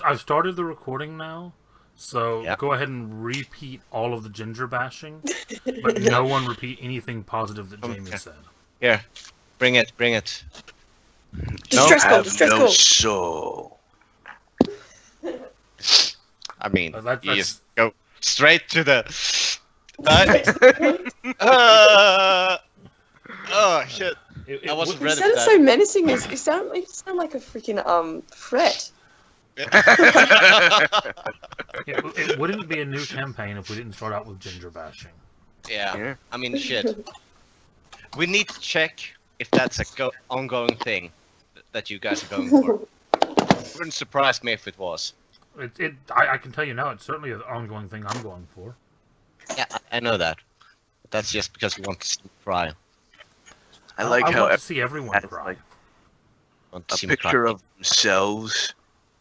I've started the recording now, so Yep. go ahead and repeat all of the ginger bashing, but no one repeat anything positive that Jamie said. Here, bring it. Distress call, have distress no call. soul. I mean, That's- you just go straight to the. Oh shit! I wasn't You ready for sounded that. so menacing. You sound like a freaking threat. It wouldn't be a new campaign if we didn't start out with ginger bashing. Yeah, I mean, shit. We need to check if that's a ongoing thing that you guys are going for. It wouldn't surprise me if it was. I can tell you now, it's certainly an ongoing thing I'm going for. Yeah, I know that. But that's just because we want to see him cry. I like I how want to see everyone has, cry. like, Want to a see him cry. picture of themselves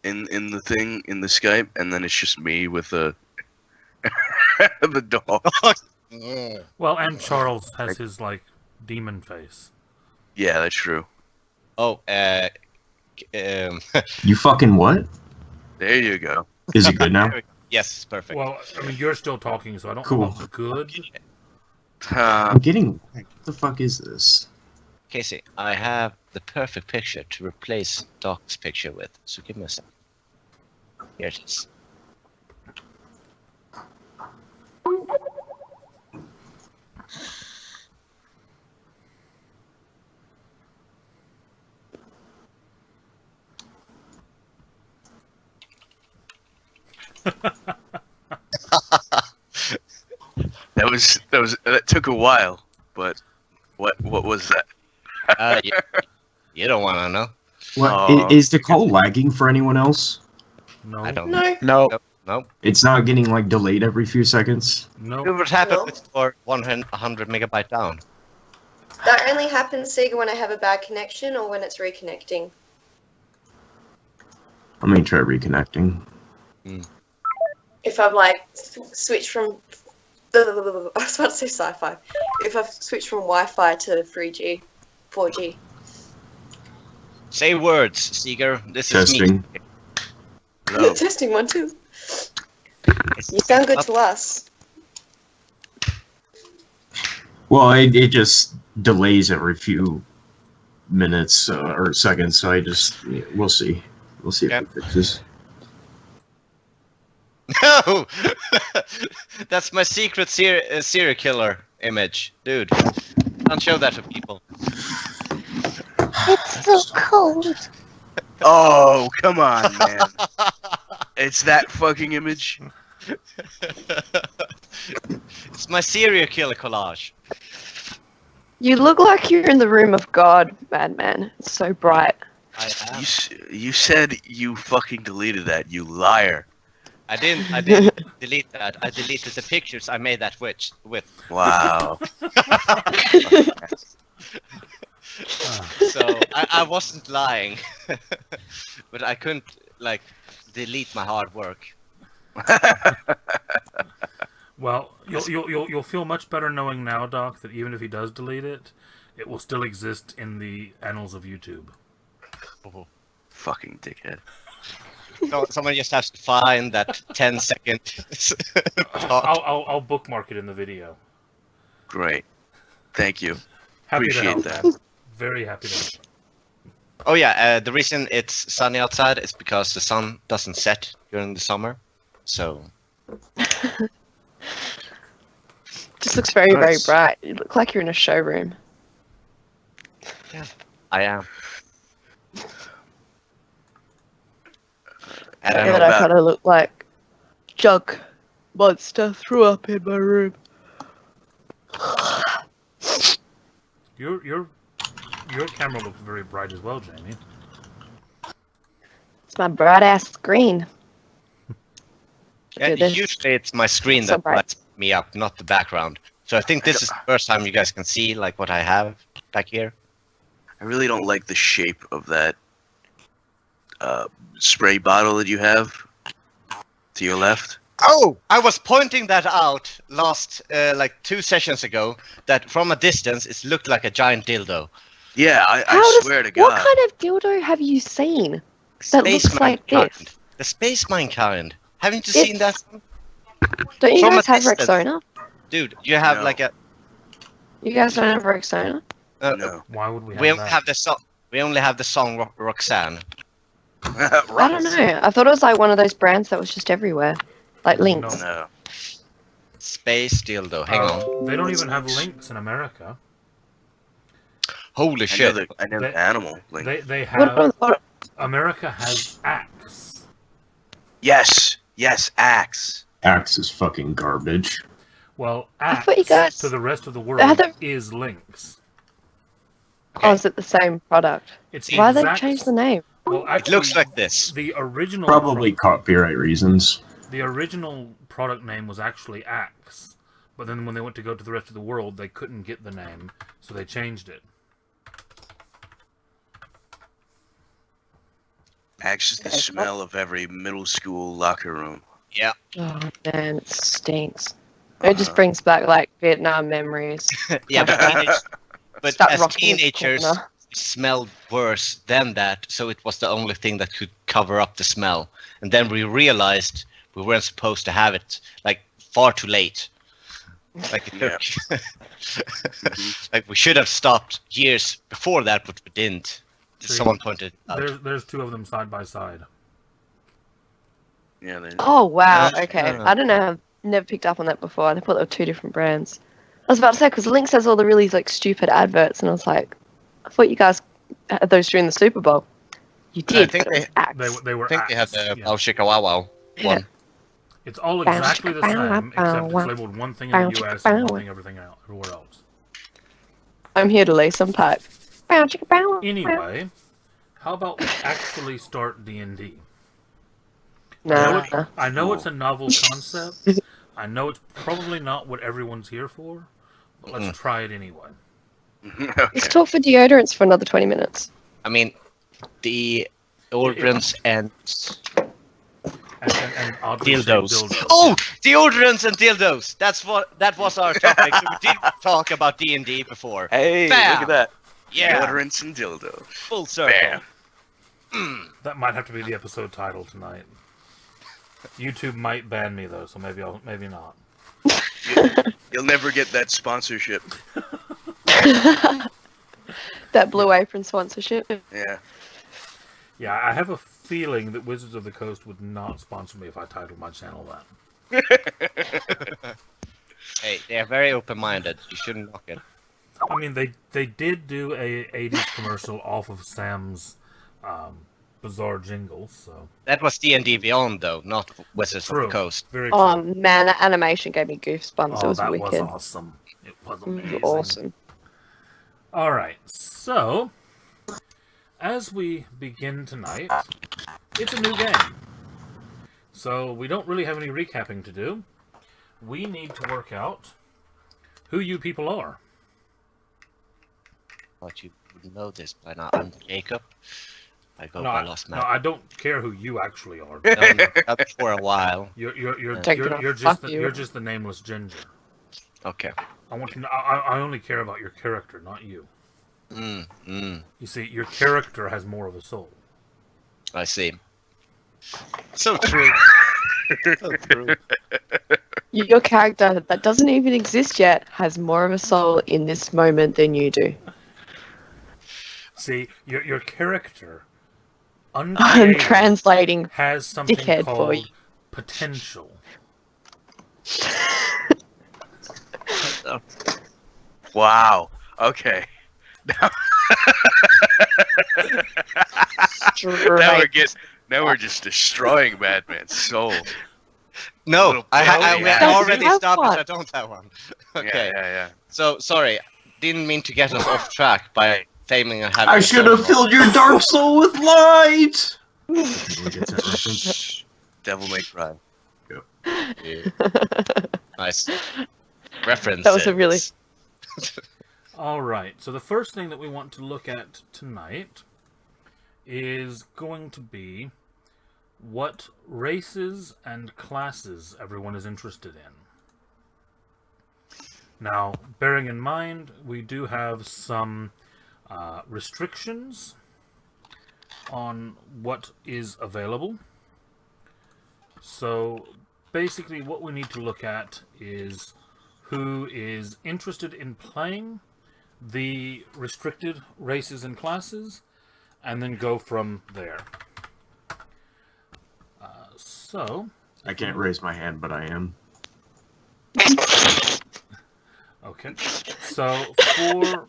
in the thing in the Skype, and then it's just me with the the dog. Well, and Charles has his like demon face. Yeah, that's true. Oh, You fucking what? There you go. Is it good now? yes, perfect. Well, I mean, you're still talking, so I don't Cool. know about good. I'm getting. What the fuck is this? Casey, I have the perfect picture to replace Doc's picture with, so give me a second. Here it is. That took a while, but what was that? You don't want to know. What Oh. is the call lagging for anyone else? No, I don't. No. No. Nope. It's not getting like delayed every few seconds. no. What happened No. with your 100 megabyte down? That only happens, Sega, when I have a bad connection or when it's reconnecting. I'm gonna try reconnecting. If I've like switched from I was about to say sci-fi. If I've switched from Wi-Fi to 3G, 4G. Say words, Seeger. This is me. Testing. No. Testing 1 2. You sound good to us. Well, it just delays every few minutes or seconds, so we'll see. We'll see if Okay. it fixes. No! That's my secret serial killer image. Dude, don't show that to people. It's so cold. Oh, come on, man. It's that fucking image. It's my serial killer collage. You look like you're in the room of God, madman. It's so bright. I You said you fucking deleted that, you liar. didn't delete that. I deleted the pictures I made that with. Wow. So I wasn't lying. But I couldn't like delete my hard work. Well, you'll feel much better knowing now, Doc, that even if he does delete it, it will still exist in the annals of YouTube. Fucking dickhead. So someone just has to find that 10-second talk. I'll bookmark it in the video. Great. Thank you. Happy to Appreciate help, that. man. Very happy to help. Oh yeah, the reason it's sunny outside is because the sun doesn't set during the summer. So Just looks very, very Nice. bright. You look like you're in a showroom. I am. I Yeah, don't know that I about- kind of look like junk monster threw up in my room. Your camera looks very bright as well, Jamie. It's my bright ass screen. Yeah, Look at this. usually it's my screen So that bright. lights me up, not the background. So I think this is the first time you guys can see like what I have back here. I really don't like the shape of that spray bottle that you have to your left. Oh, I was pointing that out last like 2 sessions ago. That from a distance it looked like a giant dildo. Yeah, I How does- swear to God. What kind of dildo have you seen that looks Spaceman like kind. this? The Space Mankind. Haven't you It's- seen that? Don't you From guys a have distance. Rexona? Dude, you have No. like a... You guys don't have Rexona? No. Why would we have We only that? have the song. We only have the song Roxanne. I don't know. I thought it was like one of those brands that was just everywhere. Like Lynx. No. Space dildo. Hang on. They don't even have links in America. Holy I shit. know They- the animal link. They What, have... what, America has Axe. Yes, Axe. Axe is fucking garbage. Well, I Axe thought you guys- to the rest of the How world the- is Lynx. oh, is it the same product? It's Why they exact- changed the name? Well, It actually, looks like this. the original Probably copyright reasons. the original product name was actually Axe, but then when they went to go to the rest of the world, they couldn't get the name, so they changed it. Axe is the smell of every middle school locker room. Yeah. Oh man, it stinks. It just brings back like Vietnam memories. Yeah, but Start as rocking in the teenagers, corner. it smelled worse than that, so it was the only thing that could cover up the smell. And then we realized we weren't supposed to have it, like, far too late. Like, it took... like, we should have stopped years before that, but we didn't. See, Someone pointed out. There's two of them side by side. Yeah, they Oh wow, Yeah, okay. yeah. I don't know. I've never picked up on that before. I thought they were two different brands. I was about to say because Lynx has all the really like stupid adverts, and I was like, I thought you guys had those during the Super Bowl. You I did, think but it was they- Axe. They were I think they had Axe, the yeah. Bow Chicka Wow Wow Yeah. one. It's all Bow, exactly the chicka, bow, same, bow, except it's wow. labeled one thing Bow, in the chicka, US and one bow. thing everywhere else. I'm here to lay some pipe. Bow, chicka, bow, bow. Anyway, how about we actually start D&D? Nah. I know it's a novel concept. I know it's probably not what everyone's here for, but let's try it anyway. Let's okay. talk for deodorants for another 20 minutes. I mean, the deodorants and And oddly shaped dildos. Oh, deodorants and dildos. That was our topic. So we did talk about D&D before. Hey, Bam! look at that. Yeah, Deodorants and dildo. full circle. Bam. That might have to be the episode title tonight. YouTube might ban me though, so maybe not. You'll never get that sponsorship. That Blue Apron sponsorship. Yeah. Yeah, I have a feeling that Wizards of the Coast would not sponsor me if I titled my channel that. Hey, they are very open-minded. You shouldn't knock it. I mean, they did do a 80s commercial off of Sam's bizarre jingles, so That was D&D Beyond, though, not Wizards of true. the Coast. Very true. Oh man, that animation gave me goosebumps. It Oh, was that wicked. was awesome. It was It was amazing. awesome. All right, so as we begin tonight, it's a new game. So we don't really have any recapping to do. We need to work out who you people are. Thought you would know this by now. I'm Jacob. I go by Lost no, Man. I don't care who you actually are. Not for a while. Take it off. You're just Fuck the, you. you're just the nameless ginger. Okay. I want to know, I only care about your character, not you. You You see, your character has more of a soul. I see. So true. So true. Your character that doesn't even exist yet has more of a soul in this moment than you do. See, your character, I'm uncreated, translating. has something dickhead for called you. potential. Wow. Okay. Now we're just destroying Madman's soul. No, I Yeah. already Have established one. I don't have one. Okay. Yeah. So, sorry. Didn't mean to get us off track by claiming I have. I should have filled your dark soul with light! Devil May Cry. Nice. Reference. That was a really- All right, so the first thing that we want to look at tonight is going to be what races and classes everyone is interested in. Now, bearing in mind, we do have some restrictions on what is available. So basically what we need to look at is who is interested in playing the restricted races and classes, and then go from there. So I can't raise my hand, but I am. okay, so for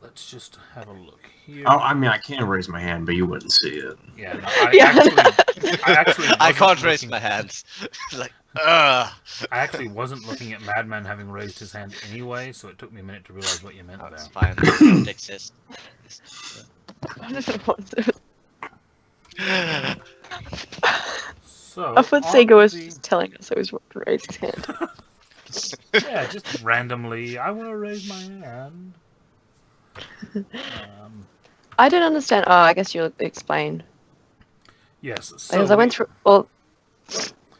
let's just have a look here. Oh, I mean, I can raise my hand, but you wouldn't see it. Yeah, no, Yeah. I actually I wasn't can't raise looking- my hands. Like, ugh. I actually wasn't looking at Madman having raised his hand anyway, so it took me a minute to realize what you meant Oh, there. it's fine. It doesn't exist. So I thought on Sega was the- just telling us it was to raise his hand. yeah, just randomly. I want to raise my hand. I don't understand. Oh, I guess you'll explain. Yes, so Because I went through. Well,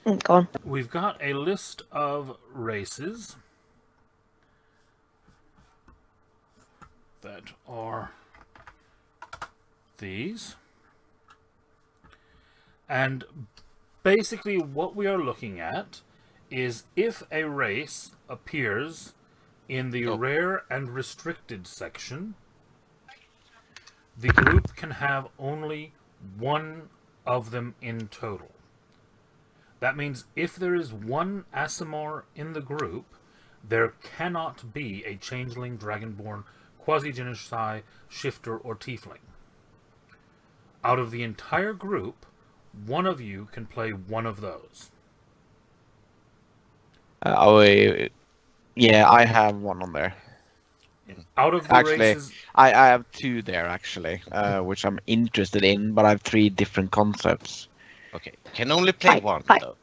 go on. we've got a list of races that are these. And basically what we are looking at is if a race appears in the rare and restricted section, the group can have only one of them in total. That means if there is one Aasimar in the group, there cannot be a Changeling, Dragonborn, Quasi-Genocide, Shifter, or Tiefling. Out of the entire group, one of you can play one of those. Yeah, I have one on there. Out of the Actually, races, I have two there actually, which I'm interested in, but I have three different concepts. Okay, can only play Fight, one fight. though.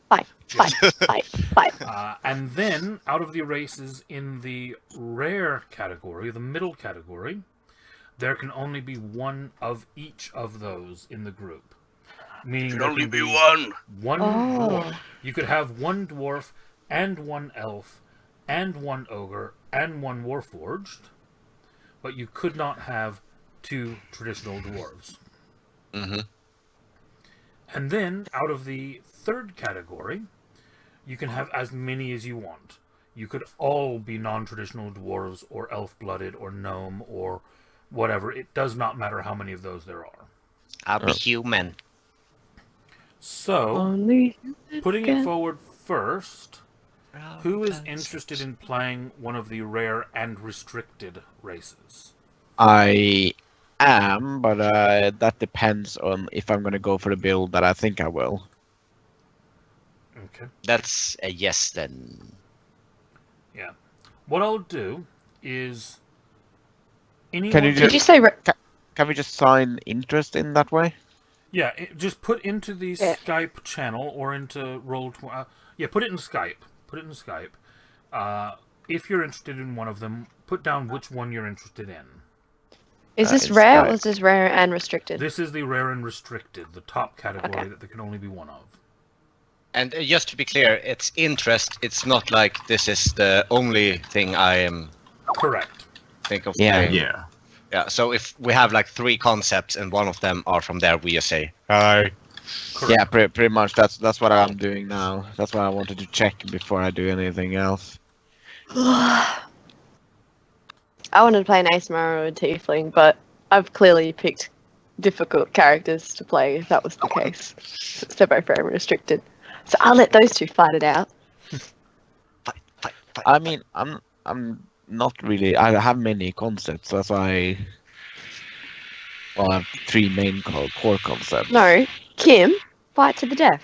Five. and then out of the races in the rare category, the middle category, there can only be one of each of those in the group. Meaning Can there only can be one. One Oh. dwarf. You could have one dwarf and one elf and one ogre and one warforged, but you could not have two traditional dwarves. Mm-hmm. And then, out of the third category, you can have as many as you want. You could all be non-traditional dwarves or elf-blooded or gnome or whatever. It does not matter how many of those there are. I'll be human. So, Only putting it can- forward first, who is interested in playing one of the rare and restricted races? I am, but that depends on if I'm gonna go for the build that I think I will. Okay. That's a yes then. Yeah. What I'll do is anyone. Can you Did you say? Can we just sign interest in that way? Yeah, just put into the Yeah. Skype channel or into yeah, put it in Skype. Put it in Skype. If you're interested in one of them, put down which one you're interested in. Is this It's rare or Skype. is this rare and restricted? This is the rare and restricted, the top category Okay. that there can only be one of. And just to be clear, it's interest. It's not like this is the only thing I am Correct. think of Yeah. playing. Yeah. Yeah. So if we have like three concepts and one of them are from there, we just say hi. Correct. Yeah, pretty much. That's what I'm doing now. That's what I wanted to check before I do anything else. I wanted to play an Aasimar or a Tiefling, but I've clearly picked difficult characters to play if that was the case. Since they're both very restricted. So I'll let those two fight it out. Fight, fight, fight. I mean, I'm not really. I have many concepts. That's why. Well, I have three main core concepts. No, Kim, fight to the death.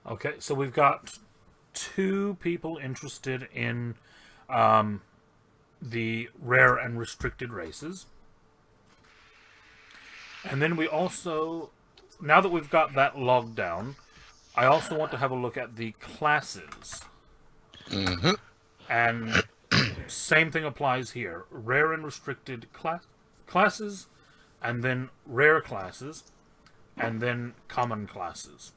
Okay, so we've got two people interested in the rare and restricted races. And then we also, now that we've got that logged down, I also want to have a look at the classes. Mm-hmm. And same thing applies here. Rare and restricted classes, and then rare classes, and then common classes.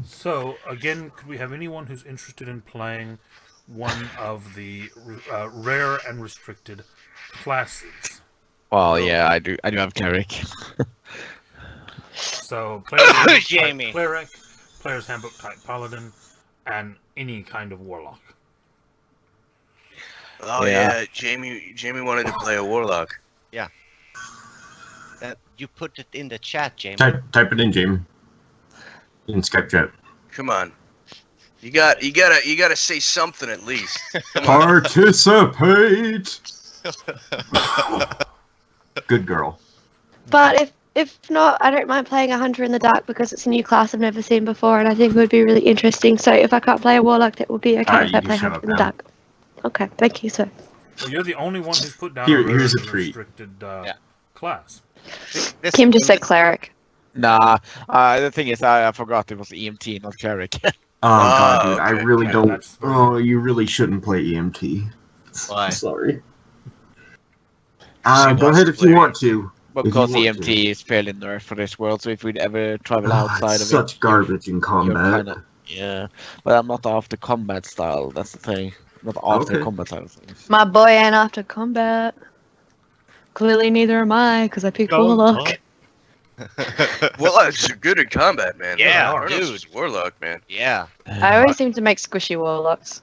So, again, could we have anyone who's interested in playing one of the rare and restricted classes? Well, yeah, I do have cleric. So Player's Handbook Jamie. type Cleric, Player's Handbook type Paladin, and any kind of Warlock. Oh Yeah. yeah, Jamie wanted to play a warlock. You put it in the chat, Jamie. Type it in, Jamie. In Skype chat. Come on, you gotta say something at least. Participate. Good girl. But if not, I don't mind playing a hunter in the dark because it's a new class I've never seen before, and I think it would be really interesting. So if I can't play a warlock, that would be okay if you I can play shut hunter up in the now. dark. Okay, thank you, sir. Well, you're the only one who's put down Here's a rare treat. restricted Yeah. class. This- Kim just said cleric. Nah, the thing is, I forgot it was EMT, not cleric. Oh god, dude, okay. I really Yeah, don't. that's very Oh, you really shouldn't play EMT. Why? Sorry. She Go wants ahead to if you play. want to. Because you want EMT is fairly nerfed for this world, so if we'd ever travel outside It's of such it, garbage in you're combat. kinda, yeah. But I'm not after combat style. That's the thing. Not after Okay. combat side of things. My boy ain't after combat. Clearly, neither am I, because I picked warlock. Warlocks are good at combat, man. Yeah, Arnold's dude. just warlock, man. Yeah. I always seem to make squishy warlocks.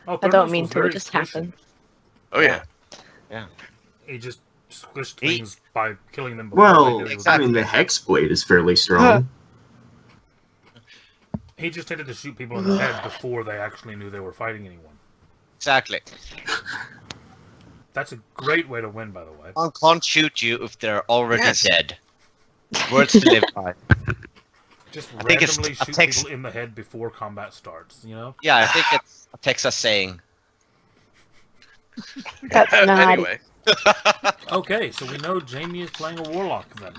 Oh, I Theranos don't mean was to, very it just squishy. happened. Oh yeah. He just squished He- things by killing them before Well, they knew he was exactly. I mean, the Hexblade is fairly strong. He just tended to shoot people in the head before they actually knew they were fighting anyone. Exactly. That's a great way to win, by the way. One can't shoot you if they're already Yes. dead. Words to live by. Just I think it's randomly a shoot text- people in the head before combat starts, you know? Yeah, I think it's a Texas saying. That's naughty. Anyway, Okay, so we know Jamie is playing a Warlock then.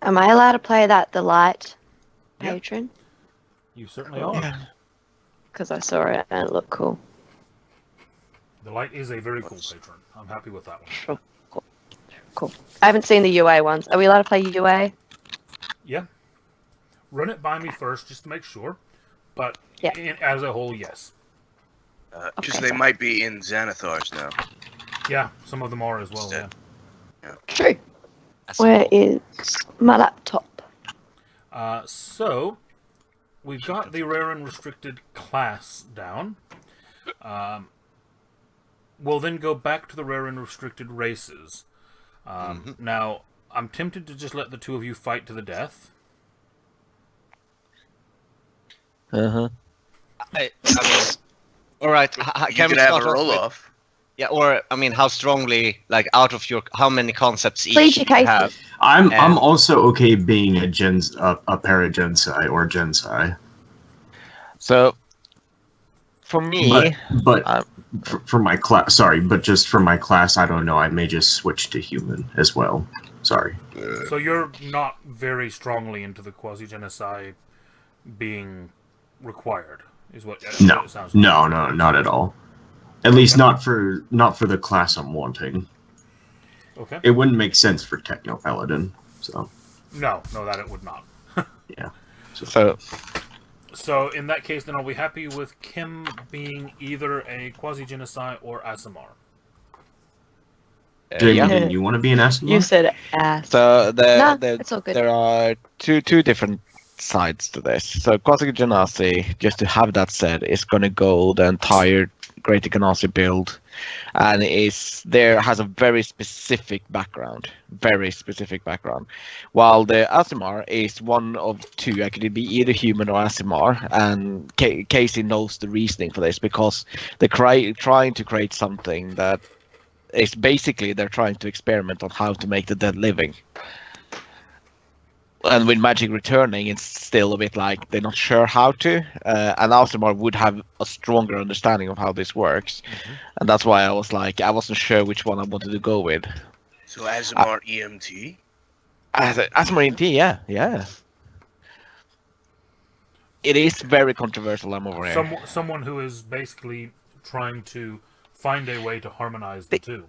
Am I allowed to play that the light Yeah. patron? You certainly are. Because I saw it and it looked cool. The Light is a very cool patron. I'm happy with that one. Cool. I haven't seen the UA ones. Are we allowed to play UA? Yeah. Run it by me first just to make sure. But Yeah. as a whole, yes. because Okay. they might be in Xanathars now. Yeah, some of them are as well, yeah. True. That's Where cool. is my laptop? So, we've got the rare and restricted class down. We'll then go back to the rare and restricted races. Now, I'm tempted to just let the two of you fight to the death. Uh-huh. I mean, all right. You Can we could have start a off roll with- off. Yeah, or I mean, how strongly, like, out of your, how many concepts each Please, you Casey. have? I'm And- also okay being a Paragensai or Gensai, So, for me, but for my class, sorry, but just for my class, I don't know. I may just switch to human as well. Sorry. So you're not very strongly into the quasi-genocide being required, is what it No, sounds like. no, not at all. At least not for the class I'm wanting. Okay. It wouldn't make sense for Techno Paladin. So No, that it would not. so So in that case, then are we happy with Kim being either a quasi-genocide or Asimar? Jamie, yeah. didn't you want to be an Asimar? You said ass. So No, it's all good. there are two different sides to this. So Quasi Genasi, just to have that said, is going to go the entire Greater Genasi build, and has a very specific background, while the Asimar is one of two. I could be either human or Asimar, and Casey knows the reasoning for this because they're trying to create something that is basically they're trying to experiment on how to make the dead living. And with magic returning, it's still a bit like they're not sure how to. And Asimar would have a stronger understanding of how this works, and that's why I wasn't sure which one I wanted to go with. So Azamar EMT. Asimar EMT, yeah. It is very controversial. I'm over here. Someone who is basically trying to find a way to harmonize the two.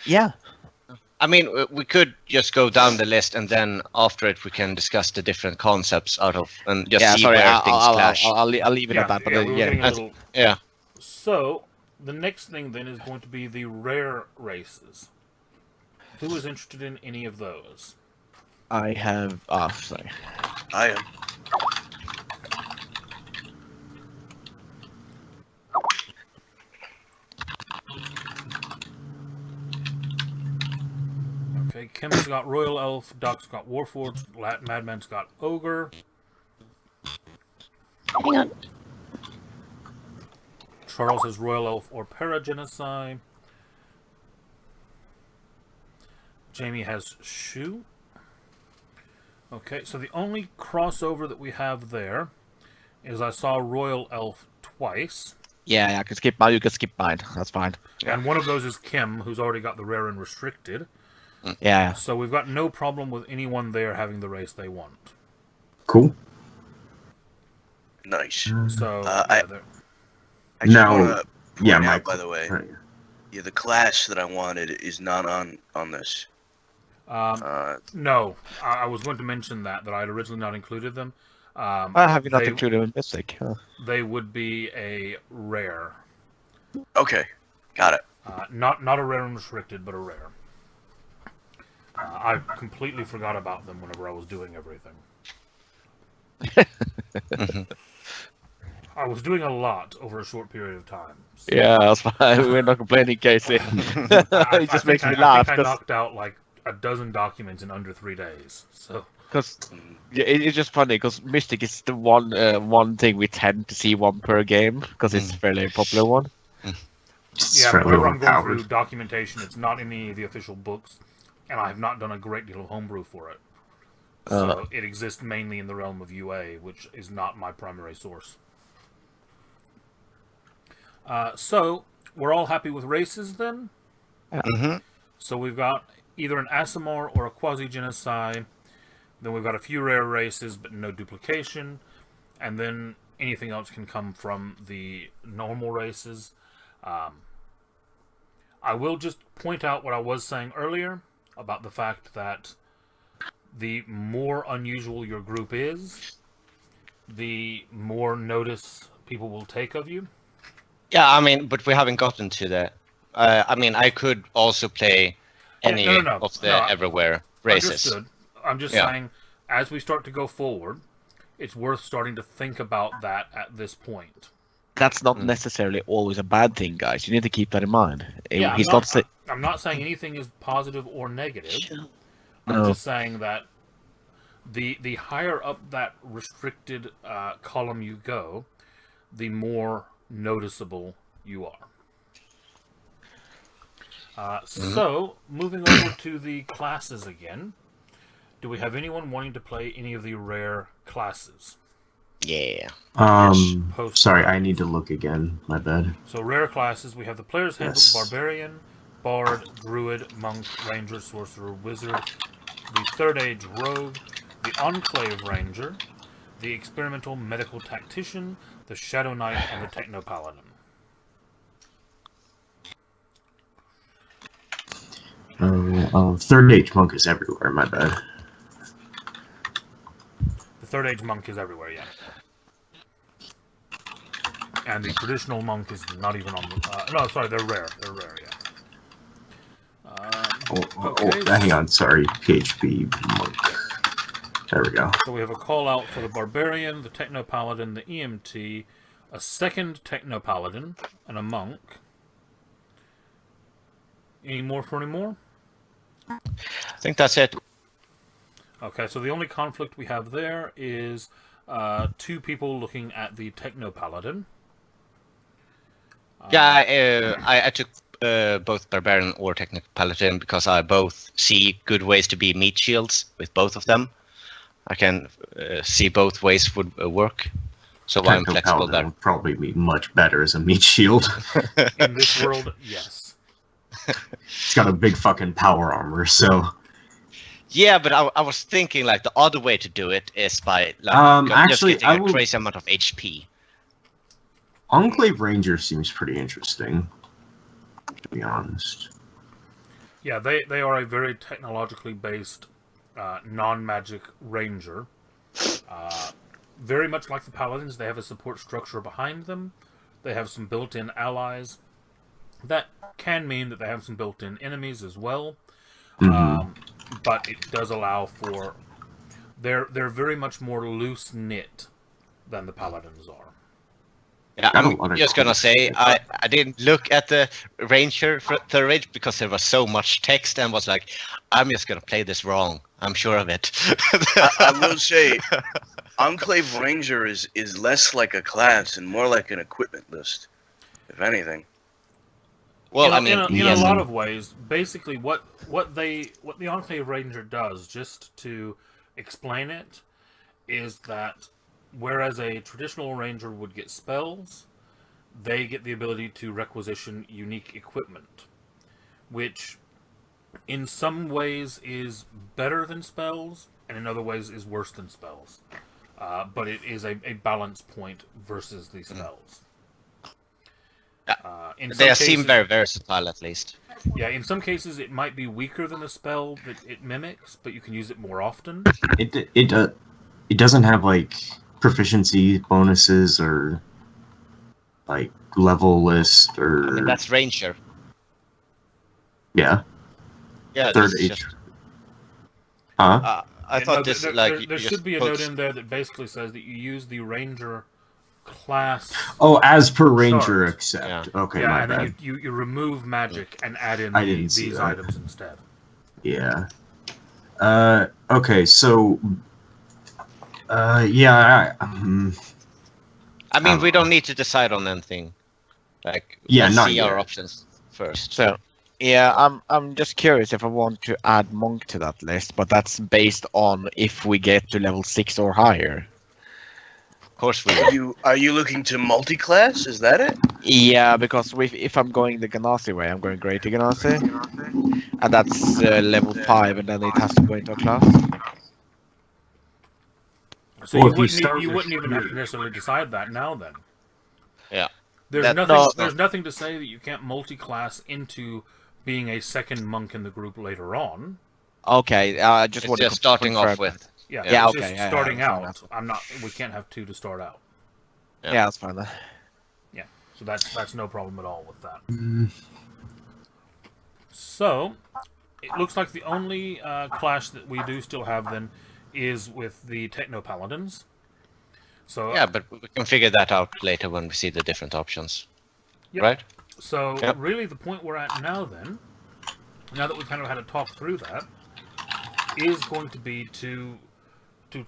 Yeah. I mean, we could just go down the list, and then after it, we can discuss the different concepts out of, and just see Sorry, where things clash. I'll leave it at that. But we were getting a that's- little... Yeah. So, the next thing then is going to be the rare races. Who is interested in any of those? I have. Sorry. I am. Okay, Kim's got Royal Elf, Doc's got Warforged, Madman's got Ogre, Hang on. Charles has Royal Elf or Paragenocide, Jamie has Shu. Okay, so the only crossover that we have there is I saw Royal Elf twice. Yeah, I can skip mine. You can skip mine. That's fine. And one of those is Kim, who's already got the rare and restricted. Yeah. So we've got no problem with anyone there having the race they want. Cool. Nice. So, I they're- I just No. want to point Yeah, out, Mike. by the way, Right. yeah, the class that I wanted is not on this. no, I was going to mention that I had originally not included them. I have not They- included a Mystic. They would be a rare. Okay, got it. Not a rare and restricted, but a rare. I completely forgot about them whenever I was doing everything. I was doing a lot over a short period of time. So Yeah, that's fine. We're not complaining, Casey. It just makes me laugh I think I because knocked out like a dozen documents in under 3 days. So it's just funny because Mystic is the one thing we tend to see one per game because it's a fairly popular one. Just yeah, fairly whenever I'm going overpowered. through documentation, it's not in any of the official books, and I have not done a great deal of homebrew for it. So it exists mainly in the realm of UA, which is not my primary source. So we're all happy with races then. Mm-hmm. So we've got either an Aasimar or a quasi-genocide. Then we've got a few rare races, but no duplication. And then anything else can come from the normal races. I will just point out what I was saying earlier about the fact that the more unusual your group is, the more notice people will take of you. Yeah, I mean, but we haven't gotten to that. I mean, I could also play any no, of the no, everywhere races. Understood. I'm just Yeah. saying, as we start to go forward, it's worth starting to think about that at this point. That's not necessarily always a bad thing, guys. You need to keep that in mind. Yeah, He's not. I'm not saying anything is positive or negative. I'm No. just saying that the higher up that restricted column you go, the more noticeable you are. So, moving over to the classes again. Do we have anyone wanting to play any of the rare classes? Yeah. Post- Sorry, I need to look again. My bad. So, rare classes, we have the Player's Handbook Yes. Barbarian, Bard, Druid, Monk, Ranger, Sorcerer, Wizard, the Third Age Rogue, the Enclave Ranger, the Experimental Medical Tactician, the Shadow Knight, and the Techno Paladin. Third Age Monk is everywhere. My bad. The Third Age Monk is everywhere, yeah. And the traditional monk is not even on the... no, sorry, they're rare. They're rare, yeah. Okay. Hang on. Sorry, PHP Monk. There we go. So we have a call out for the Barbarian, the Techno Paladin, the EMT, a second Techno Paladin, and a Monk. Any more for any more? I think that's it. Okay, so the only conflict we have there is two people looking at the Techno Paladin. Yeah, I took both Barbarian or Technical Paladin because I both see good ways to be meat shields with both of them. I can see both ways would work, so I'm Techno flexible Paladin there. would probably be much better as a meat shield. In this world, yes. It's got a big fucking power armor, so. Yeah, but I was thinking like the other way to do it is by like Actually, just I getting a will- crazy amount of HP. Enclave Ranger seems pretty interesting, to be honest. Yeah, they are a very technologically based non-magic ranger. Very much like the paladins, they have a support structure behind them. They have some built-in allies. That can mean that they have some built-in enemies as well. but it does allow for... They're very much more loose-knit than the paladins are. Yeah, Got a I'm lot of just cool gonna say shit. I didn't look at the Ranger for third age because there was so much text and was like, I'm just gonna play this wrong. I'm sure of it. I will say, Enclave Ranger is less like a class and more like an equipment list, if anything. Well, in a yes. lot of ways, basically what the Enclave Ranger does, just to explain it, is that whereas a traditional ranger would get spells, they get the ability to requisition unique equipment, which in some ways is better than spells, and in other ways is worse than spells. But it is a balance point versus the spells. In some They cases, seem very versatile, at least. Yeah, in some cases it might be weaker than the spell that it mimics, but you can use it more often. It doesn't have like proficiency bonuses or like level list or I mean, that's Ranger. yeah, Yeah, third this is age. just- Huh? I Yeah, thought no, this there, like there, you there just should be a put- note in there that basically says that you use the ranger class. Oh, as per ranger, Chart. accept. Okay, Yeah, my and bad. then you remove magic and add in I didn't see these that. items instead. Yeah. Okay, so. Yeah. I mean, we don't need to decide on anything. Like, Yeah, let's not see yet. our options first. So, yeah, I'm just curious if I want to add monk to that list, but that's based on if we get to level 6 or higher. Of course we will. Are you looking to multi-class? Is that it? Yeah, because if I'm going the Ganassi way, I'm going Great Ganassi, and that's level 5, and then it has to go into a class. So Well, you if you wouldn't, start you with wouldn't even have to three. necessarily decide that now. Then Yeah. there's That- nothing. no. There's nothing to say that you can't multi-class into being a second monk in the group later on. Okay, I just It's want just to starting off confirm. with. Yeah, Yeah, it's okay, just yeah, starting fair out. enough. I'm not. We can't have two to start out. Yeah. Yeah, that's fine then. Yeah, so that's no problem at all with that. Mm, So it looks like the only clash that we do still have then is with the Techno Paladins. So Yeah, but we can figure that out later when we see the different options. Yep. Right? So Yep. really the point we're at now then, now that we've kind of had to talk through that, is going to be to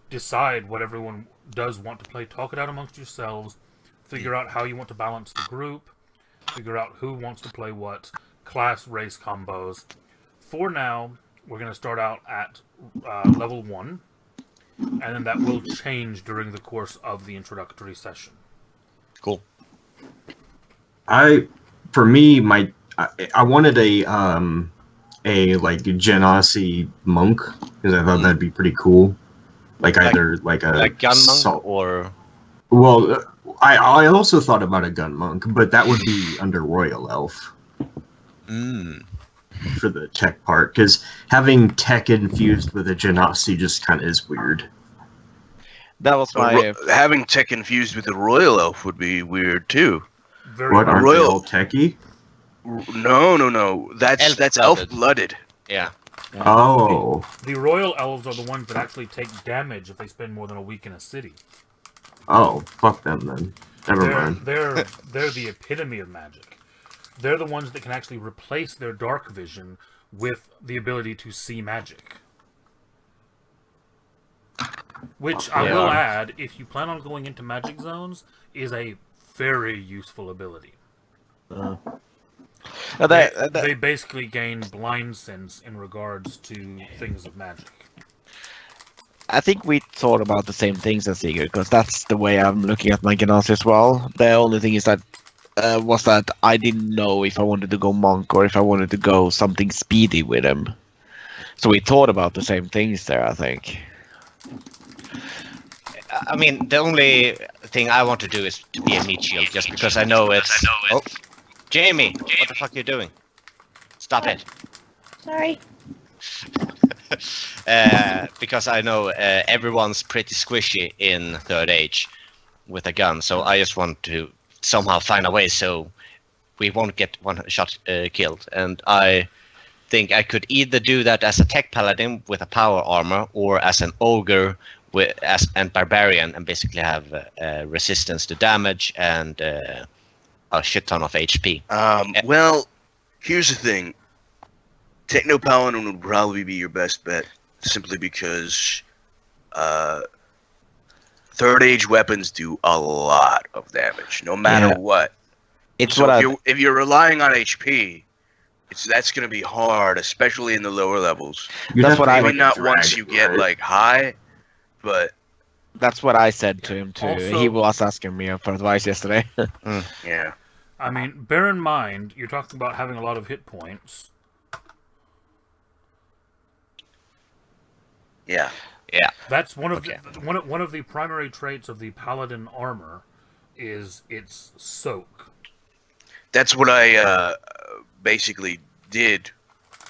decide what everyone does want to play. Talk it out amongst yourselves, figure out how you want to balance the group, figure out who wants to play what, class, race combos. For now, we're going to start out at level 1, and then that will change during the course of the introductory session. Cool. For me, I wanted a like Genasi monk because I thought that'd be pretty cool. Like either like a Like gun monk salt- or Well, I also thought about a gun monk, but that would be under Royal Elf for the tech part, because having tech infused with a Genasi just kind of is weird. That was my. Having tech infused with the Royal Elf would be weird too. Very What, aren't they Royal- all techie? No. That's Elf-blooded. elf-blooded. yeah. Oh, The royal elves are the ones that actually take damage if they spend more than a week in a city. oh, fuck them then. Never mind. They're the epitome of magic. They're the ones that can actually replace their dark vision with the ability to see magic. Which I will add, if you plan on going into magic zones, is a very useful ability. They basically gain blind sense in regards to things of magic. I think we thought about the same things as Sigurd, because that's the way I'm looking at my Ganassi as well. The only thing is that was that I didn't know if I wanted to go monk or if I wanted to go something speedy with him. So we thought about the same things there, I think. I mean, the only thing I want to do is to be a meat shield, just because I know it's. Oh, Jamie, what the fuck are you doing? Stop it. Sorry. Because I know everyone's pretty squishy in third age with a gun, so I just want to somehow find a way so we won't get one shot killed. And I think I could either do that as a tech paladin with a power armor, or as an ogre and barbarian, and basically have resistance to damage and a shit ton of HP. Well, here's the thing. Techno Paladin would probably be your best bet, simply because third age weapons do a lot of damage, no matter what. It's So what if you're relying on HP, that's going to be hard, especially in the lower levels. That's what Maybe I not once you get right? like high, but That's what I said to him too. Also- He was asking me for advice yesterday. yeah. I mean, bear in mind, you're talking about having a lot of hit points. Yeah. That's one of Okay. one of the primary traits of the paladin armor is its soak. That's what I basically did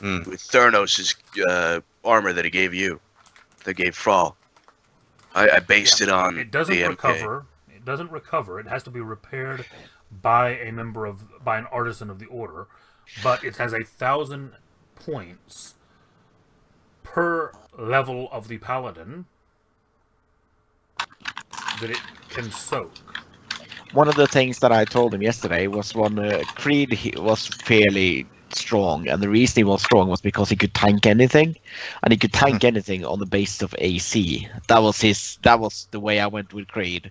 with Theranos' armor that he gave you, that gave Thrall. I based it on It doesn't the MK. recover. It doesn't recover. It has to be repaired by an artisan of the order, but it has 1,000 points per level of the paladin that it can soak. One of the things that I told him yesterday was Creed was fairly strong, and the reason he was strong was because he could tank anything, and he could tank anything on the basis of AC. That was the way I went with Creed,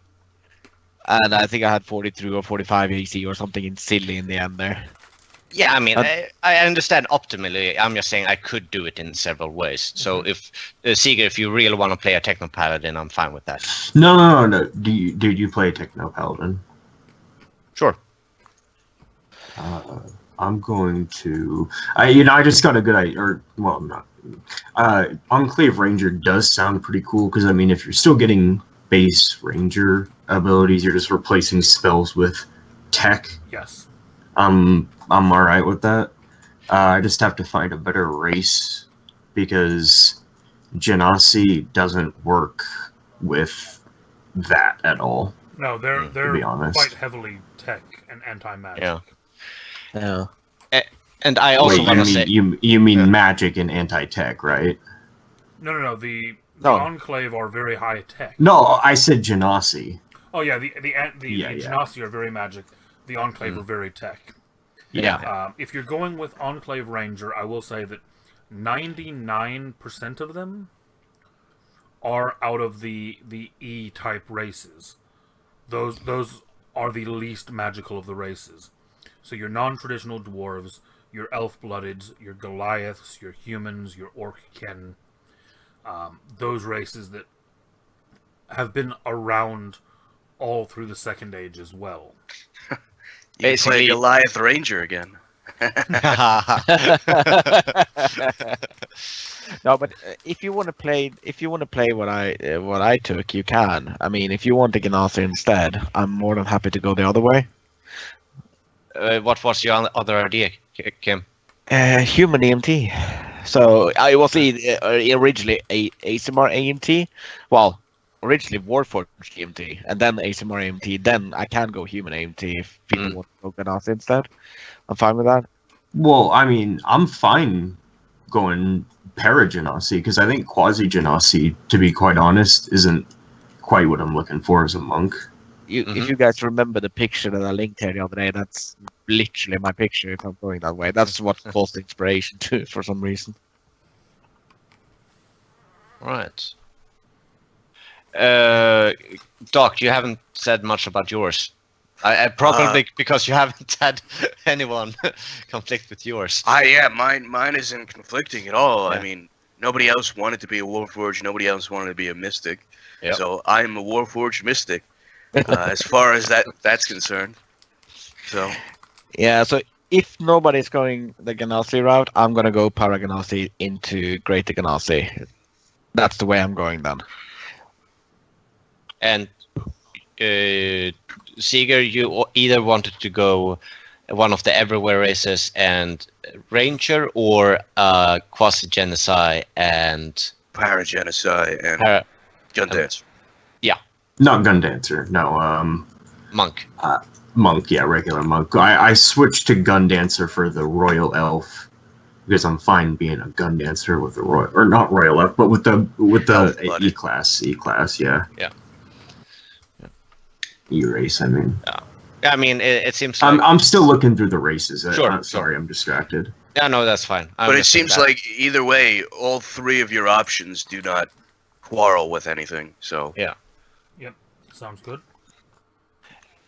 and I think I had 43 or 45 AC or something silly in the end there. Yeah, I mean, I understand optimally. I'm just saying I could do it in several ways. So if Seeger, if you really want to play a Techno Paladin, I'm fine with that. No. Do you play Techno Paladin? Sure. I'm going to. I just got a good idea. Or well, not. Enclave Ranger does sound pretty cool because I mean, if you're still getting base Ranger abilities, you're just replacing spells with tech. Yes. I'm all right with that. I just have to find a better race because Genasi doesn't work with that at all. No, they're be honest. quite heavily tech and anti-magic. Yeah. Yeah. And I also Wait, want to say, you mean magic and anti-tech, right? No. The No. Enclave are very high tech. No, I said Genasi. Oh yeah, the Yeah. Genasi are very magic. The Enclave are very tech. Yeah. If you're going with Enclave Ranger, I will say that 99% of them are out of the E-type races. Those are the least magical of the races. So your non-traditional dwarves, your elf-bloodeds, your Goliaths, your humans, your Orc-kin, those races that have been around all through the Second Age as well. You can play Basically- Goliath Ranger again. No, but if you want to play what I took, you can. I mean, if you want the Genasi instead, I'm more than happy to go the other way. what was your other idea, Kim? Human AMT. So I was originally a ASMR AMT. Well, originally Warforged AMT, and then ASMR AMT. Then I can go human AMT if people want to go Genasi instead. I'm fine with that. Well, I mean, I'm fine going Paragenasi because I think Quasi Genasi, to be quite honest, isn't quite what I'm looking for as a monk. If you guys remember the picture that I linked here the other day, that's literally my picture if I'm going that way. That's what caused the inspiration too, for some reason. Right. Doc, you haven't said much about yours. I probably because you haven't had anyone conflict with yours. Mine isn't conflicting at all. Yeah. I mean, nobody else wanted to be a Warforged. Nobody else wanted to be a Mystic. Yep. So I'm a Warforged Mystic, as far as that's concerned. So Yeah, so if nobody's going the Genasi route, I'm gonna go Paragenasi into Greater Genasi. That's the way I'm going then. And Seeger, you either wanted to go one of the Everywhere races and Ranger, or Quasi Genocide and Paragenocide and Gundance. Not Gun Dancer, no. Monk. Monk, yeah, regular monk. I switched to Gun Dancer for the Royal Elf because I'm fine being a gun dancer with the royal, or not royal F, but with the Elf-blooded. E class, yeah. Yeah. E race, I mean. I mean, it seems like... I'm still looking through the races. Sure, Sorry, I'm distracted. Yeah, no, that's fine. But it seems like either way, all three of your options do not quarrel with anything. So Yep. Sounds good.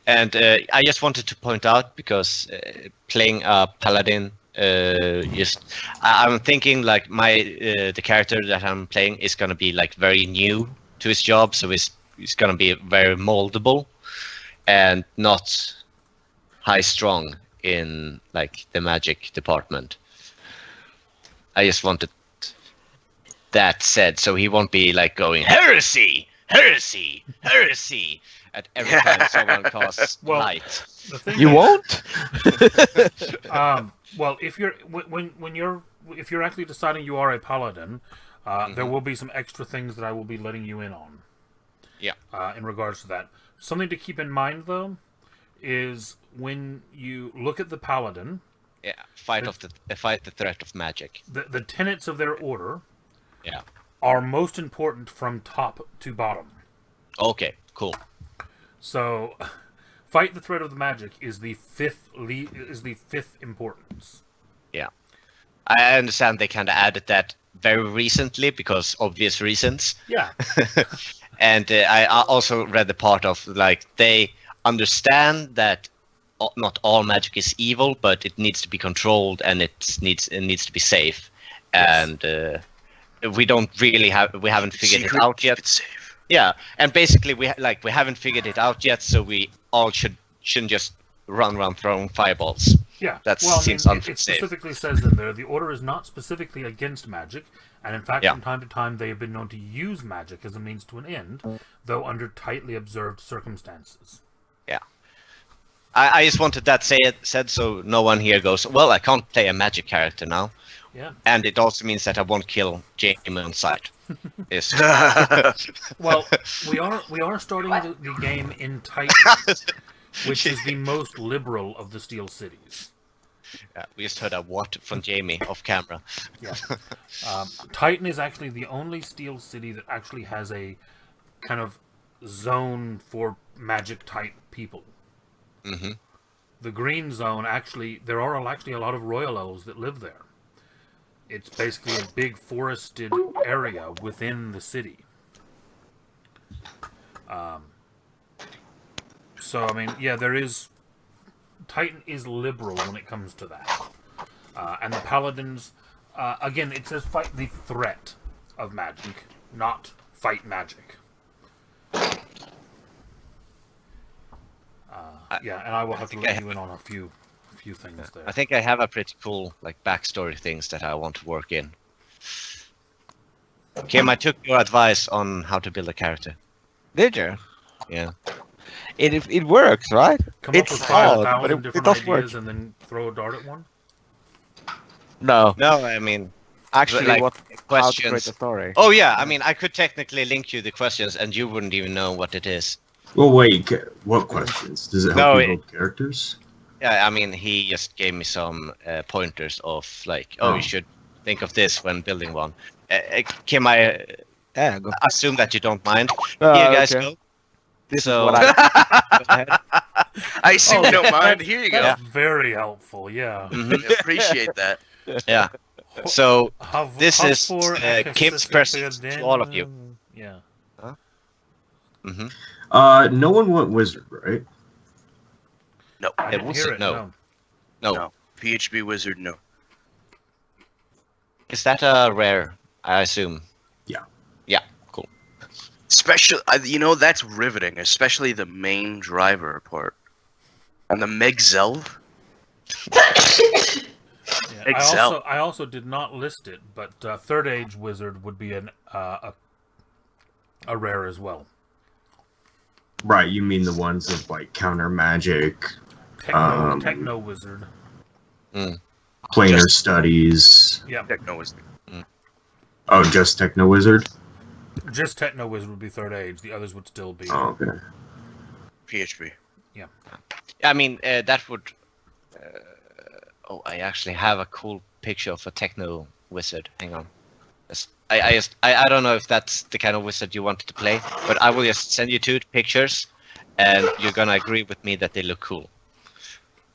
And I just wanted to point out, because playing a paladin, I'm thinking like the character that I'm playing is gonna be like very new to his job, so he's gonna be very moldable and not high strong in like the magic department. I just wanted that said, so he won't be like going heresy, heresy, heresy at every time someone casts light. The thing You is, won't? well, if you're actually deciding you are a paladin, there will be some extra things that I will be letting you in on. Yeah. In regards to that, something to keep in mind though is when you look at the paladin, Fight the threat of magic. the tenets of their order, Yeah. are most important from top to bottom. Okay, cool. So, fight the threat of the magic is the fifth importance. Yeah. I understand they kind of added that very recently because obvious reasons. Yeah. And I also read the part of like they understand that not all magic is evil, but it needs to be controlled and it needs to be safe. Yes. And we haven't figured it out yet. It's safe. Yeah, and basically we haven't figured it out yet, so we all shouldn't just run around throwing fireballs. Yeah. That well, seems it unsafe. specifically says in there the order is not specifically against magic, and in fact, Yeah. from time to time they have been known to use magic as a means to an end, though under tightly observed circumstances. Yeah. I just wanted that said so no one here goes, well, I can't play a magic character now. Yeah. And it also means that I won't kill Jamie on sight. Yes. Well, we are starting the game in Titan, which is the most liberal of the Steel Cities. Yeah, we just heard a what from Jamie off camera. Yeah. Titan is actually the only Steel City that actually has a kind of zone for magic type people. Mm-hmm. The green zone, actually, there are actually a lot of royal elves that live there. It's basically a big forested area within the city. So, I mean, yeah, Titan is liberal when it comes to that. And the paladins, again, it says fight the threat of magic, not fight magic. Yeah, and I will have to let you in on a few things there. I think I have a pretty cool like backstory things that I want to work in. Kim, I took your advice on how to build a character. Did you? Yeah. It works, right? Come It's up with hard, 5,000 but it different does work. ideas and then throw a dart at one? No, No, I mean actually, like, how to create questions. a story? Oh yeah, I mean I could technically link you the questions and you wouldn't even know what it is. Well, wait, what questions? Does it help No, you build characters? Yeah, I mean he just gave me some pointers of like, Oh. you should think of this when building one. Kim, I Yeah, go. assume that you don't mind. Oh, Here, guys, okay. go. This So- is what I. Go ahead. I assume you don't mind. Here you go. That's very helpful, yeah. Mhm. Appreciate that. Yeah. So this How is for Kim's present to all of you. Yeah. Mm-hmm. No one went wizard, right? No. I didn't was- hear it, no. no. No. No. PHB wizard, no. Is that a rare? I assume. Yeah. Yeah. Cool. Special, that's riveting, especially the main driver part. And the Megzelv. Yeah, Excel. I also did not list it, but Third Age Wizard would be a rare as well. Right, you mean the ones of like counter magic, Techno Wizard. planar Just- studies. Yeah, Techno wizard. Oh, just techno wizard. just Techno Wizard would be Third Age. The others would still be. Oh, okay. PHB. I mean that would. I actually have a cool picture of a techno wizard. Hang on. I don't know if that's the kind of wizard you wanted to play, but I will just send you 2 pictures, and you're gonna agree with me that they look cool.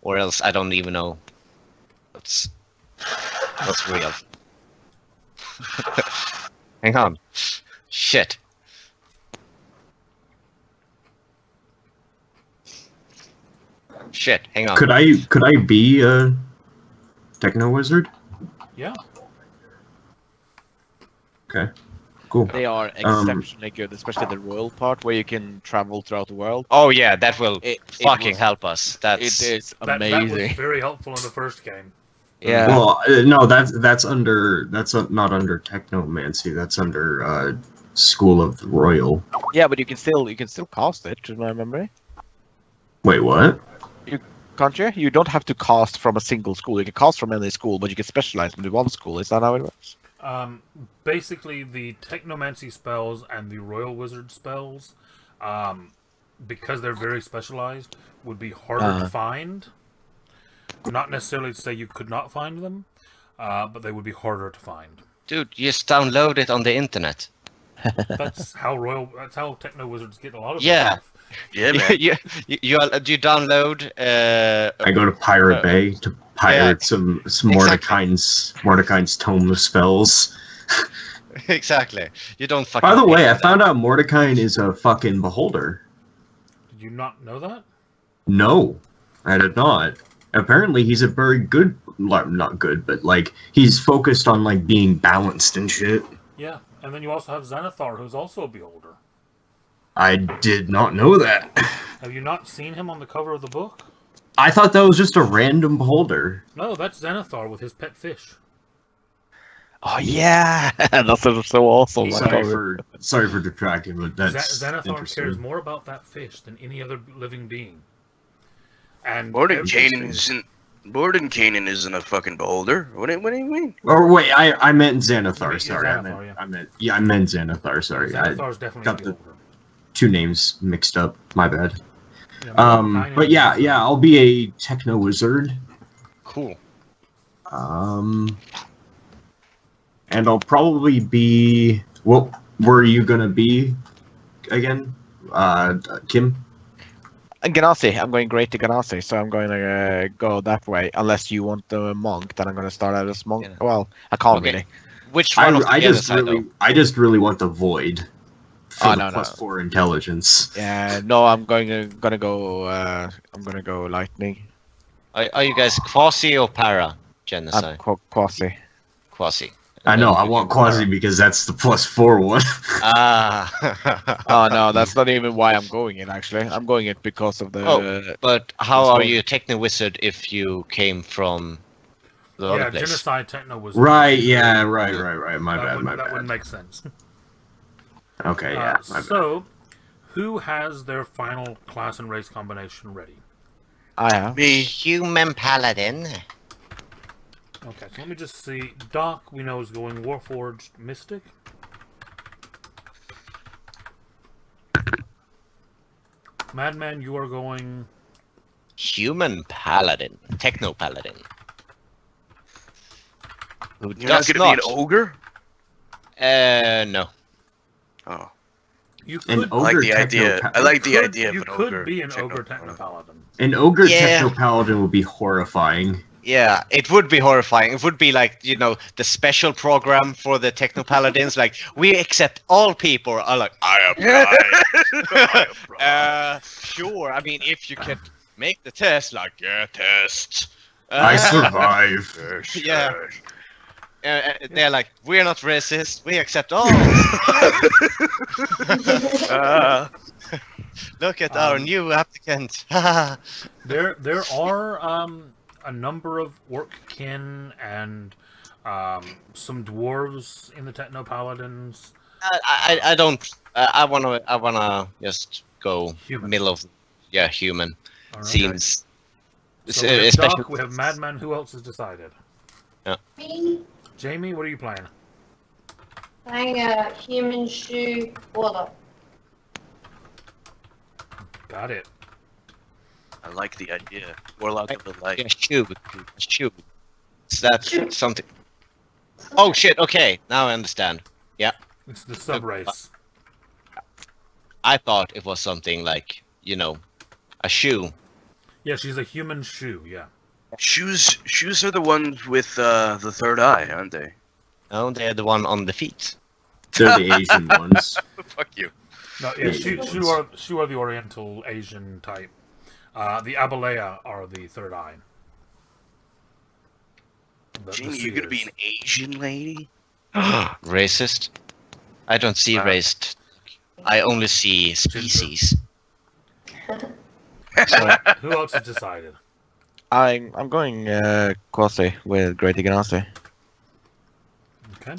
Or else I don't even know what's real. Hang on. Shit. Shit, hang on. Could I be a techno wizard? Yeah. Okay, cool. They are exceptionally good, especially the royal part where you can travel throughout the world. Oh yeah, that will It fucking was- help us. That's It is That was amazing. very helpful in the first game. Yeah. Well, no, that's not under technomancy. That's under School of the Royal. Yeah, but you can still cast it, to my memory. Wait, what? Can't you? You don't have to cast from a single school. You can cast from any school, but you can specialize into one school. Is that how it works? Basically, the Technomancy spells and the Royal Wizard spells, because they're very specialized, would be harder to find. Not necessarily to say you could not find them, but they would be harder to find. dude, just download it on the internet. That's how Techno Wizards get a lot of Yeah. stuff. Yeah, man. You download. I go to Pirate Bay to pirate some Mordekai's tome of spells. Exactly. You don't fucking. By the pay way, for I that. found out Mordecai is a fucking beholder. Did you not know that? No, I did not. Apparently, he's a very good, not good, but like he's focused on like being balanced and shit. Yeah, and then you also have Xanathar, who's also a beholder. I did not know that. Have you not seen him on the cover of the book? I thought that was just a random beholder. No, that's Xanathar with his pet fish. Oh yeah, that's so awesome. Sorry for detracting, but that's Xanathar interesting. cares more about that fish than any other living being. And Mordenkainen isn't a fucking beholder. What do you mean? Or wait, I meant You Xanathar. mean Sorry, Xanathar, I meant Xanathar. Sorry, Xanathar's definitely got a the- beholder. two names mixed up. My bad. Yeah, Mordenkainen But yeah, is- I'll be a techno wizard. Cool. And I'll probably be. What were you gonna be again, Kim? Ganassi. I'm going great to Ganassi, so I'm going to go that way. Unless you want the monk, then I'm going to start out as monk. Yeah. Well, I can't Okay. really. Which one of the I just genocide, I just really want the void. For Oh, the no. +4 intelligence. Yeah, no, I'm gonna go lightning. Are you guys quasi or para I'm genocide? quasi. Quasi. I know. I want quasi because that's the +4 one. Ah. Oh no, that's not even why I'm going it. Actually, I'm going it because of the. Oh. But how Let's are go. you a techno wizard if you came from the Yeah, other place? Genocide Techno was Right. Yeah. Right. My that bad. That wouldn't make sense. Okay. Yeah. My bad. So, who has their final class and race combination ready? I have. Me. Human paladin. Okay, so let me just see. Doc, we know, is going Warforged Mystic. Madman, you are going. Human paladin. Techno paladin. Who You're not does gonna be an ogre? No. Oh, You An could, I like ogre the idea. techno- I like the could- idea of you an could ogre. be an techno- ogre Techno Paladin. An ogre Yeah. techno paladin would be horrifying. Yeah, it would be horrifying. It would be like, the special program for the techno paladins. Like, we accept all people. Are like, I am sure. I mean, if you can make the test, like, yeah, test. I survive. Yeah. They're like, we're not racist. We accept all. Look at our new applicant. There are a number of orc kin and some dwarves in the Techno Paladins. I don't. I wanna just go Human. middle of, human. All right. Seems. So we have especially. Doc, we have Madman. Who else has decided? Me Jamie, what are you playing? playing a human shoe warlock. Got it. I like the idea. Warlock of the light. Yeah, shoe. Is that something? Oh shit! Okay, now I understand. It's the subrace. I thought it was something like, you know, a shoe. Yeah, she's a human shoe. Yeah. Shoes are the ones with the third eye, aren't they? Oh, they're the one on the feet. They're the Asian ones. Fuck you. No, yeah, shoe are the Oriental Asian type. The Abalea are the third eye. Jamie, you're gonna be an Asian lady? Racist? I don't see race. I only see species. So, who else has decided? I'm going Quasi with Great Ganassi. Okay.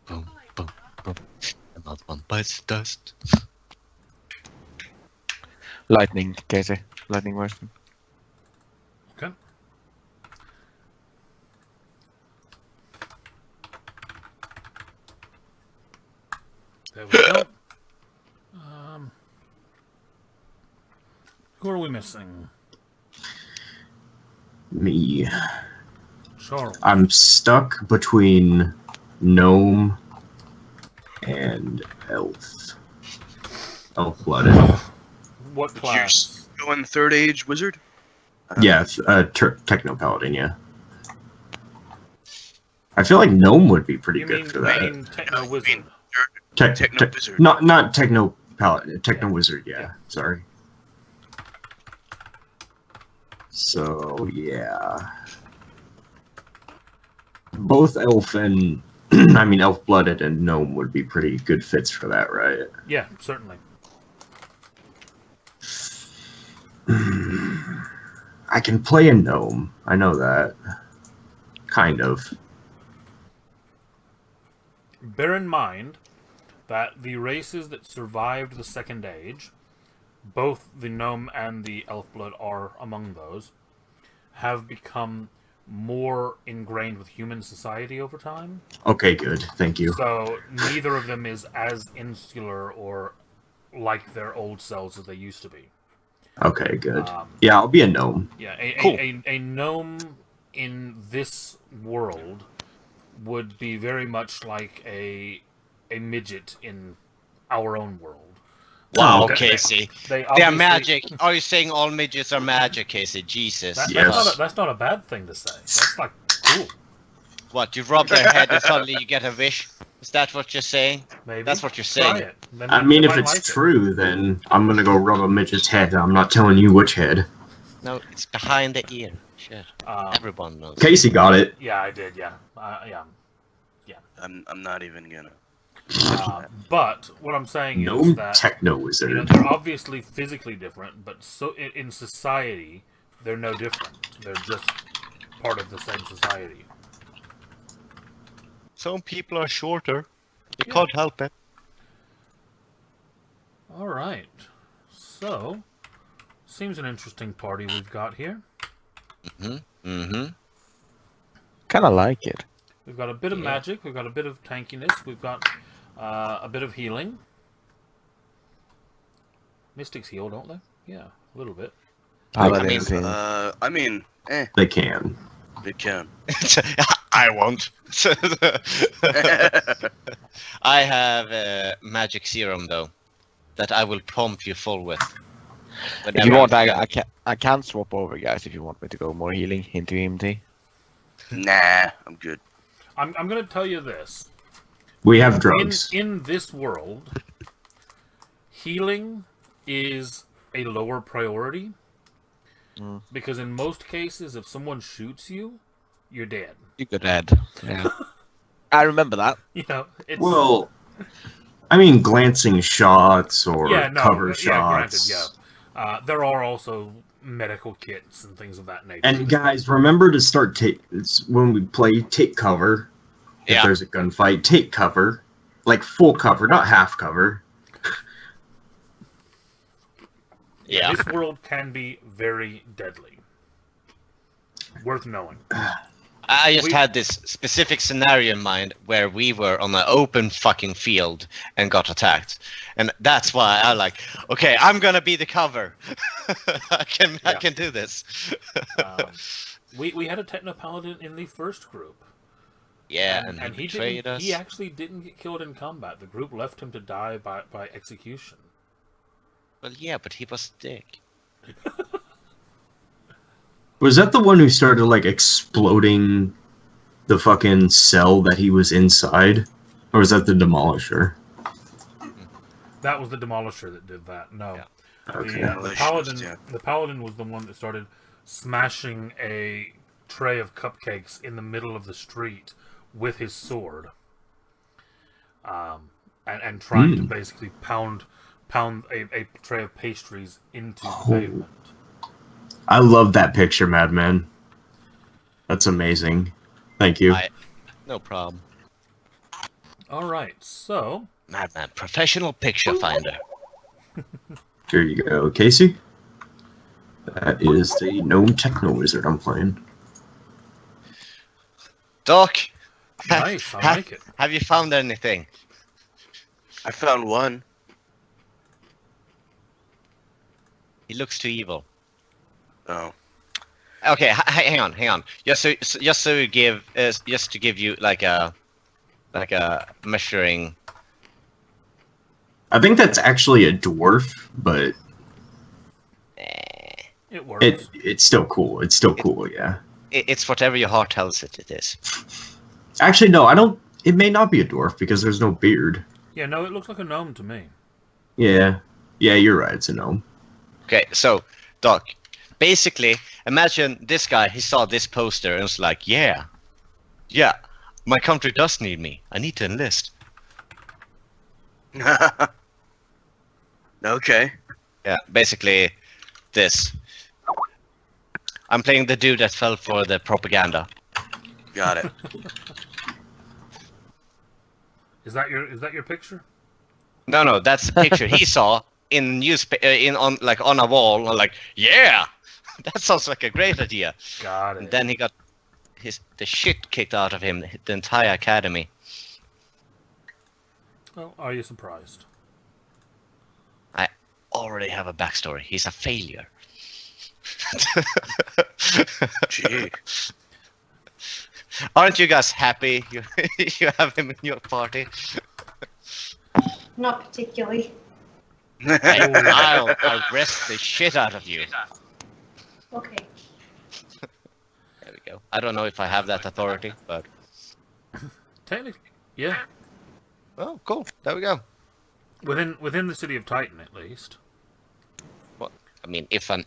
Boom, boom, boom. Another one bites the dust. Lightning, Casey. Lightning version. Okay. There we go. Who are we missing? Me. Charles. I'm stuck between gnome and elf. Elf-blooded. What You're class? going third age wizard? Yeah, techno paladin. Yeah. I feel like gnome would be pretty You good mean, for that. you mean techno wizard? Techno wizard. Not techno paladin. Techno wizard. Yeah. Sorry. So yeah, both elf and I mean elf-blooded and gnome would be pretty good fits for that, right? Yeah, certainly. I can play a gnome. I know that. Kind of. Bear in mind that the races that survived the Second Age, both the gnome and the elf blood are among those, have become more ingrained with human society over time. Okay, good. Thank you. So neither of them is as insular or like their old selves as they used to be. Okay, good. Yeah, I'll be a gnome. Yeah, Cool. a gnome in this world would be very much like a midget in our own world. Wow, okay. Casey. They're They're magic. Are you saying all midgets are magic, Casey? Jesus. Yes. That's not a bad thing to say. That's like cool. What, you rub their head and suddenly you get a wish? Is that what you're saying? Maybe That's what you're try saying. it. Then I they mean, if might it's like it. true, then I'm gonna go rub a midget's head. I'm not telling you which head. No, it's behind the ear. Shit. Um, Everyone knows. Casey got it. Yeah, I did. Yeah, yeah. I'm not even gonna. But what I'm saying is Gnome that techno you know, wizard. they're obviously physically different, but so in society, they're no different. They're just part of the same society. Some people are shorter. You Yeah. can't help it. All right. So, seems an interesting party we've got here. Mm-hmm. Kind of like it. We've got a bit of Yeah. magic. We've got a bit of tankiness. We've got a bit of healing. Mystics heal, don't they? Yeah, a little bit. I mean, They can. they can. I won't. I have a magic serum though, that I will pump you full with. If you want, I can swap over, guys. If you want me to go more healing into EMT. Nah, I'm good. I'm going to tell you this. We have drugs. In this world, healing is a lower priority. Because in most cases, if someone shoots you, you're dead. You go dead. Yeah. I remember that. You know, it's... Well, I mean, glancing shots or cover yeah, shots. granted, yeah. There are also medical kits and things of that nature. And guys, remember to start when we play, take cover. If Yeah. there's a gunfight, take cover. Like full cover, not half cover. Yeah. This world can be very deadly. Worth knowing. I just We- had this specific scenario in mind where we were on an open fucking field and got attacked, and that's why I like. Okay, I'm gonna be the cover. I Yeah. can do this. We had a Techno Paladin in the first group. Yeah, and he he betrayed didn't. us. He actually didn't get killed in combat. The group left him to die by execution. Well, yeah, but he was a dick. Was that the one who started like exploding the fucking cell that he was inside, or was that the Demolisher? That was the Demolisher that did that. No, Yeah. Okay. the Demolisher, Paladin. yeah. The Paladin was the one that started smashing a tray of cupcakes in the middle of the street with his sword, and trying to basically pound a tray of pastries into the pavement. I love that picture, Madman. That's amazing. Thank you. No problem. All right, so Madman, professional picture finder. Here you go, Casey. That is the Gnome Techno Wizard I'm playing. Doc, nice. I like it. have you found anything? I found one. He looks too evil. Oh. Okay, hang on. Just to give you like a measuring. I think that's actually a dwarf, but It works. it's still cool. It's still cool, yeah. It's whatever your heart tells it is. Actually, no, I don't. It may not be a dwarf because there's no beard. Yeah, no, it looks like a gnome to me. Yeah, you're right. It's a gnome. Okay, so Doc, basically, imagine this guy. He saw this poster and was like, "Yeah, my country does need me. I need to enlist." Okay. Yeah, basically, this. I'm playing the dude that fell for the propaganda. Got it. Is that your picture? No, that's the picture he saw in on a wall. I'm like, yeah, that sounds like a great idea. Got And it. then he got the shit kicked out of him, the entire academy. Well, are you surprised? I already have a backstory. He's a failure. Gee. Aren't you guys happy you you have him in your party? Not particularly. I'll arrest the shit out of you. Okay. There we go. I don't know if I have that authority, but Technically, yeah. oh, cool. There we go. Within the city of Titan, at least. I mean, if a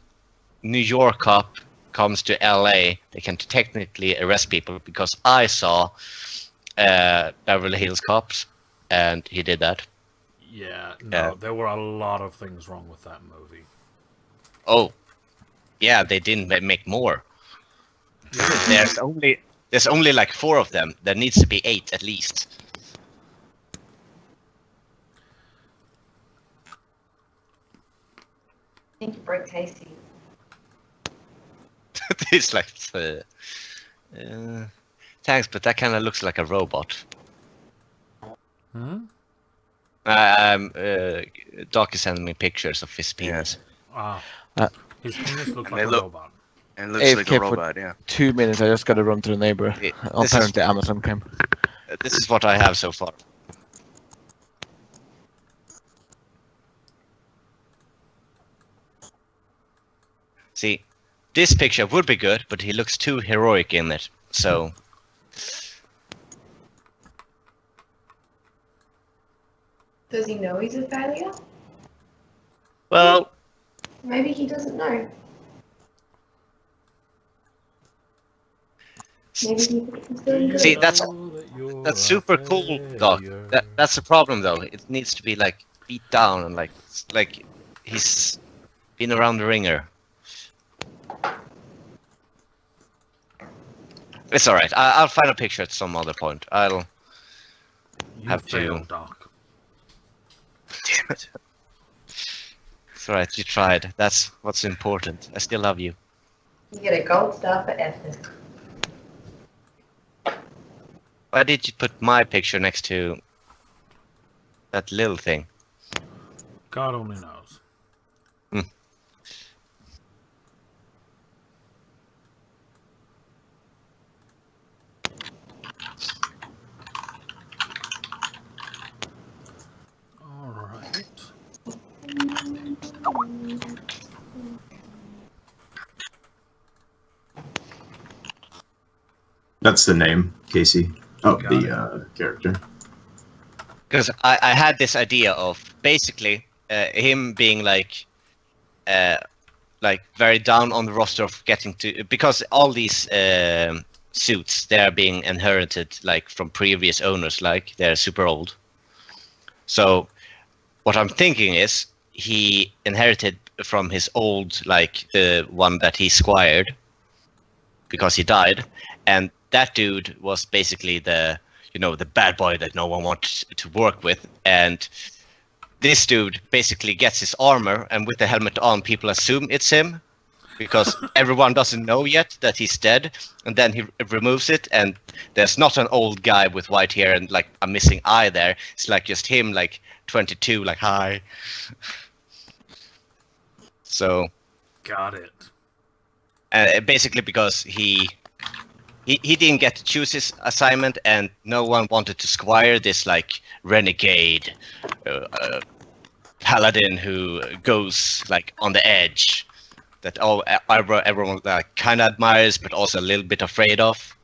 New York cop comes to LA, they can technically arrest people because I saw Beverly Hills Cops, and he did that. Yeah. No, Yeah. there were a lot of things wrong with that movie. Oh, yeah, they didn't make more. There's only like 4 of them. There needs to be 8 at least. I think you broke Casey. It's like, thanks, but that kind of looks like a robot. Hmm. Doc is sending me pictures of his penis. Ah. Uh, His penis looked they like a look- robot. And looks AFK like for- a robot, yeah. 2 minutes. I just gotta run to the neighbor. This Apparently, Amazon came. This is what I have so far. See, this picture would be good, but he looks too heroic in it. So, Does he know he's a failure? well, Maybe he doesn't know. Maybe he's feeling good. See, that's super cool, Doc. That's the problem, though. It needs to be like beat down and like he's been around the ringer. It's all right. I'll find a picture at some other point. I'll. You have to- failed, Doc. Damn it. It's all right. You tried. That's what's important. I still love you. You get a gold star for effort. Why did you put my picture next to that little thing? God only knows. All right. That's the name, Casey. Oh, Got the character. Because I had this idea of basically him being like very down on the roster of getting to, because all these suits, they're being inherited like from previous owners, like they're super old. So what I'm thinking is he inherited from his old, like the one that he squired because he died, and that dude was basically the the bad boy that no one wanted to work with. And this dude basically gets his armor, and with the helmet on, people assume it's him because everyone doesn't know yet that he's dead. And then he removes it, and there's not an old guy with white hair and like a missing eye there. It's like just him, like 22, like hi. So Got it. basically because he didn't get to choose his assignment, and no one wanted to squire this like renegade paladin who goes like on the edge that everyone like kind of admires but also a little bit afraid of.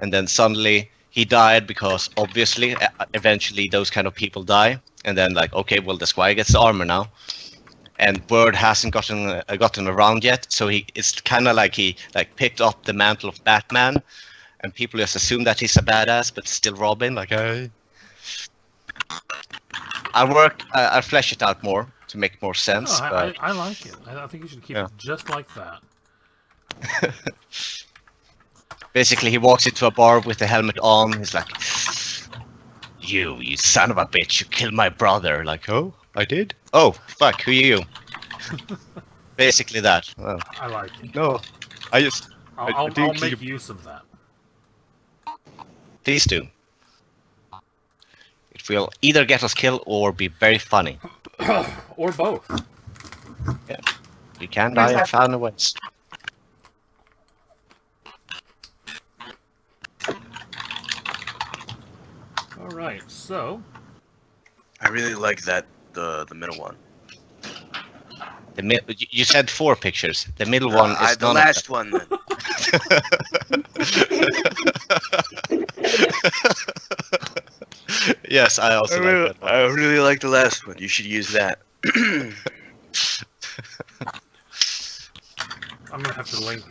And then suddenly he died because obviously eventually those kind of people die, and then like, okay, well, the squire gets the armor now, and word hasn't gotten around yet, so it's kind of like he like picked up the mantle of Batman, and people just assume that he's a badass but still Robin, like hey. I flesh it out more to make more sense. No, but I like it. I think you should keep it just like that. basically he walks into a bar with the helmet on. He's like, you son of a bitch, you killed my brother. Like, oh, I did? Oh, fuck, who are you? Basically that. Well, I like it. no, I just... I'll didn't make keep- use of that. These two. It will either get us killed or be very funny. Or both. You can die a thousand ways. All right, so I really like that the middle one. You said 4 pictures. The middle one is The none last one. Then. Yes, I also like that one. I really like the last one. You should use that. I'm gonna have to link